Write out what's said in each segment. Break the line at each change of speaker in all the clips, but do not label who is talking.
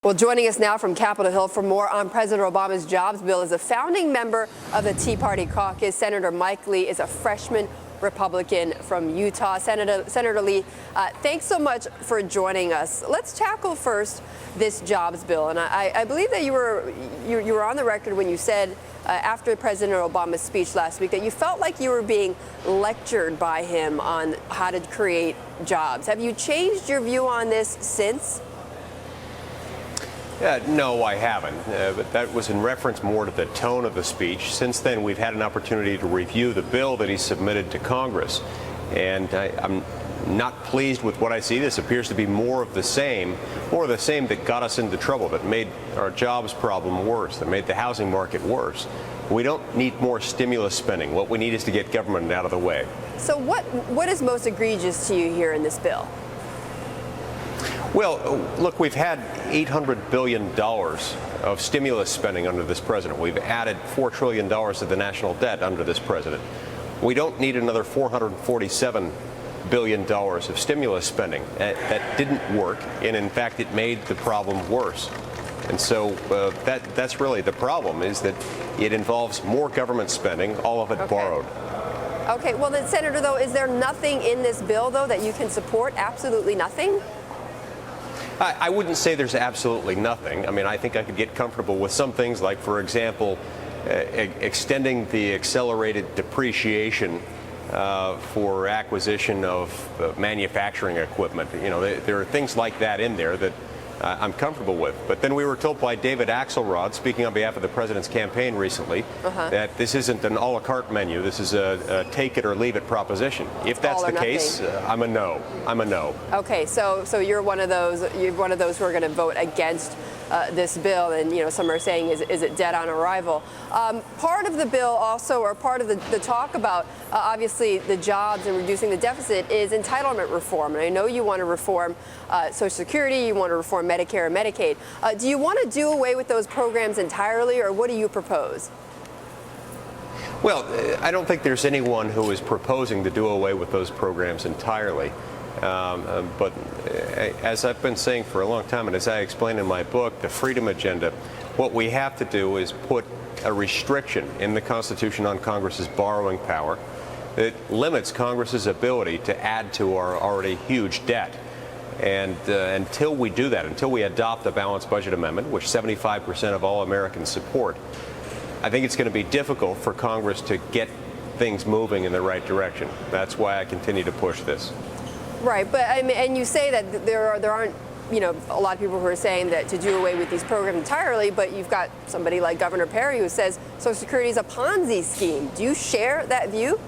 Well, joining us now from Capitol Hill for more on President Obama's jobs bill is a founding member of the Tea Party caucus. Senator Mike Lee is a freshman Republican from Utah. Senator Lee, thanks so much for joining us. Let's tackle first this jobs bill. And I believe that you were on the record when you said after President Obama's speech last week that you felt like you were being lectured by him on how to create jobs. Have you changed your view on this since?
No, I haven't, but that was in reference more to the tone of the speech. Since then, we've had an opportunity to review the bill that he submitted to Congress, and I'm not pleased with what I see. This appears to be more of the same that got us into trouble, that made our jobs problem worse, that made the housing market worse. We don't need more stimulus spending. What we need is to get government out of the way.
So what is most egregious to you here in this bill?
Well, look, we've had $800 billion of stimulus spending under this president. We've added $4 trillion to the national debt under this president. We don't need another $447 billion of stimulus spending. That didn't work, and in fact, it made the problem worse. And so that's really the problem, is that it involves more government spending, all of it borrowed.
Okay, well then, Senator, though, is there nothing in this bill, though, that you can support? Absolutely nothing?
I wouldn't say there's absolutely nothing. I mean, I think I could get comfortable with some things like, for example, extending the accelerated depreciation for acquisition of manufacturing equipment. You know, there are things like that in there that I'm comfortable with. But then we were told by David Axelrod, speaking on behalf of the president's campaign recently, that this isn't an a la carte menu. This is a take it or leave it proposition. If that's the case, I'm a no. I'm a no.
Okay, so you're one of those. You're one of those who are going to vote against this bill, and you know, some are saying, is it dead on arrival? Part of the bill also, or part of the talk about obviously the jobs and reducing the deficit, is entitlement reform. And I know you want to reform Social Security, you want to reform Medicare and Medicaid. Do you want to do away with those programs entirely, or what do you propose?
Well, I don't think there's anyone who is proposing to do away with those programs entirely. But as I've been saying for a long time, and as I explain in my book, The Freedom Agenda, what we have to do is put a restriction in the Constitution on Congress's borrowing power that limits Congress's ability to add to our already huge debt. And until we do that, until we adopt the balanced budget amendment, which 75% of all Americans support, I think it's going to be difficult for Congress to get things moving in the right direction. That's why I continue to push this.
Right, but I mean, and you say that there aren't, you know, a lot of people who are saying that to do away with these programs entirely, but you've got somebody like Governor Perry who says Social Security is a Ponzi scheme. Do you share that view?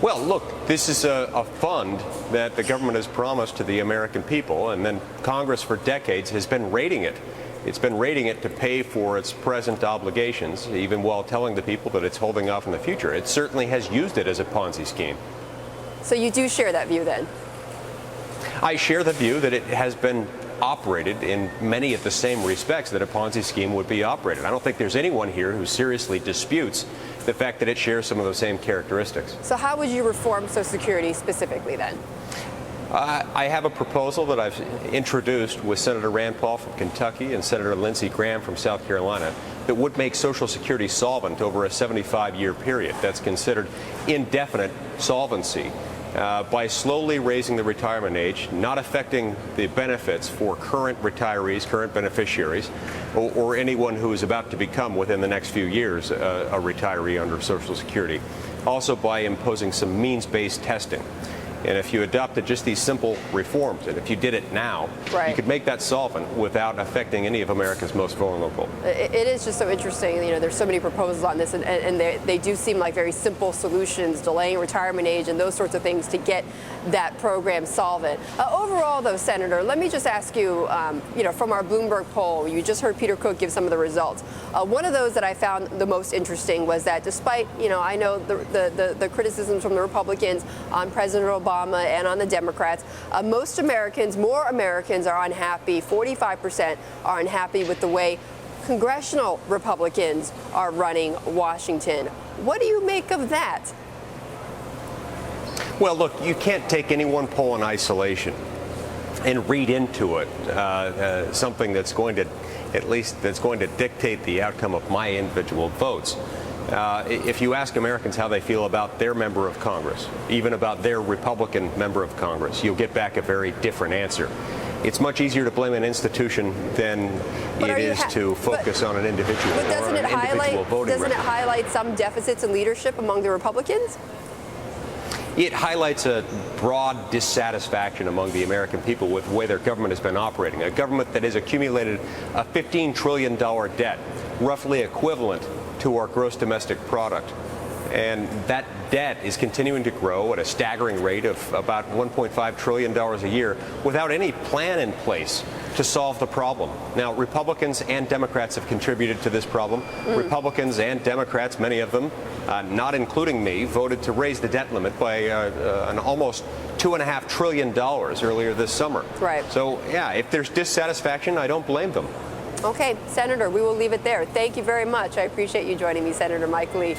Well, look, this is a fund that the government has promised to the American people, and then Congress for decades has been raiding it. It's been raiding it to pay for its present obligations, even while telling the people that it's holding off in the future. It certainly has used it as a Ponzi scheme.
So you do share that view then?
I share the view that it has been operated in many of the same respects that a Ponzi scheme would be operated. I don't think there's anyone here who seriously disputes the fact that it shares some of those same characteristics.
So how would you reform Social Security specifically then?
I have a proposal that I've introduced with Senator Rand Paul from Kentucky and Senator Lindsey Graham from South Carolina that would make Social Security solvent over a 75-year period. That's considered indefinite solvency. By slowly raising the retirement age, not affecting the benefits for current retirees, current beneficiaries, or anyone who is about to become within the next few years a retiree under Social Security. Also by imposing some means-based testing. And if you adopted just these simple reforms, and if you did it now, you could make that solvent without affecting any of America's most vulnerable.
It is just so interesting. You know, there's so many proposals on this, and they do seem like very simple solutions, delaying retirement age and those sorts of things to get that program solvent. Overall, though, Senator, let me just ask you, you know, from our Bloomberg poll, you just heard Peter Cook give some of the results. One of those that I found the most interesting was that despite, you know, I know the criticisms from the Republicans on President Obama and on the Democrats, most Americans, more Americans are unhappy. 45% are unhappy with the way congressional Republicans are running Washington. What do you make of that?
Well, look, you can't take any one poll in isolation. and read into it something that's going to, dictate the outcome of my individual votes. If you ask Americans how they feel about their member of Congress, even about their Republican member of Congress, you'll get back a very different answer. It's much easier to blame an institution than it is to focus on an individual
but
or an individual voting
doesn't it
record.
highlight some deficits in leadership among the Republicans?
It highlights a broad dissatisfaction among the American people with the way their government has been operating. A government that has accumulated a $15 trillion debt, roughly equivalent to our gross domestic product. And that debt is continuing to grow at a staggering rate of about $1.5 trillion a year without any plan in place to solve the problem. Now, Republicans and Democrats have contributed to this problem. Republicans and Democrats, many of them, not including me, voted to raise the debt limit by an almost $2.5 trillion earlier this summer.
Right.
So, yeah, if there's dissatisfaction, I don't blame them.
Okay, Senator, we will leave it there. Thank you very much. I appreciate you joining me, Senator Mike Lee.